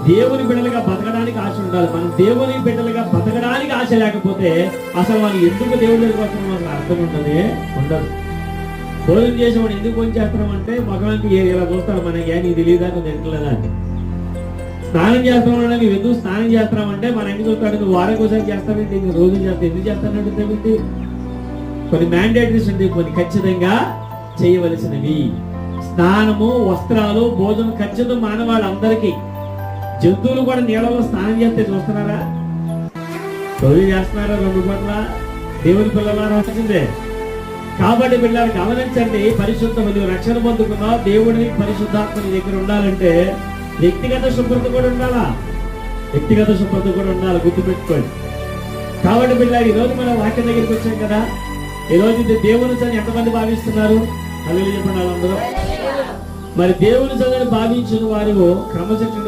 దేవుని బిడ్డలుగా బతకడానికి ఆశ ఉండాలి. మనం దేవుని బిడ్డలుగా బతకడానికి ఆశ లేకపోతే అసలు మనం ఎందుకు దేవుడి దగ్గరికి వస్తున్నాం మనకు అర్థం ఉండదు. భోజనం చేసేవాడు ఎందుకు భోజనం చేస్తున్నాం అంటే మగవానికి ఇలా చూస్తాడు, మనకి నీకు తెలియదా నువ్వు తింటలేదా అని. స్నానం చేస్తున్నావు నువ్వు ఎందుకు స్నానం చేస్తున్నామంటే మన ఇంటికి చూస్తాడు, నువ్వు వారం ఒకసారి చేస్తావేంటి, నువ్వు రోజు చేస్తావు, ఎందుకు చేస్తానంటే కొన్ని మ్యాండేటరీస్ ఉంటాయి, కొన్ని ఖచ్చితంగా చేయవలసినవి. స్నానము, వస్త్రాలు, భోజనం ఖచ్చితం మానవాళ్ళందరికీ. జంతువులు కూడా నీళ్ళలో స్నానం చేస్తే చూస్తున్నారా? రోజు చేస్తున్నారా? 2 పూట్ల దేవుని పిల్లలారా వచ్చిందే. కాబట్టి పిల్లలు గమనించండి, పరిశుద్ధ నువ్వు రక్షణ పొందుకున్నావు, దేవుడిని పరిశుద్ధాత్మ నీ దగ్గర ఉండాలంటే వ్యక్తిగత శుభ్రత కూడా ఉండాలా? వ్యక్తిగత శుభ్రత కూడా ఉండాలి, గుర్తుపెట్టుకోండి. కాబట్టి పిల్లలు ఈరోజు మనం వాక్యం దగ్గరికి వచ్చాం కదా, ఈరోజు దేవుని చదివి ఎంతమంది భావిస్తున్నారు? హల్లెలూయా చెప్పండి వాళ్ళందరూ. మరి దేవుని చదివి భావించిన వారు క్రమశిక్షణ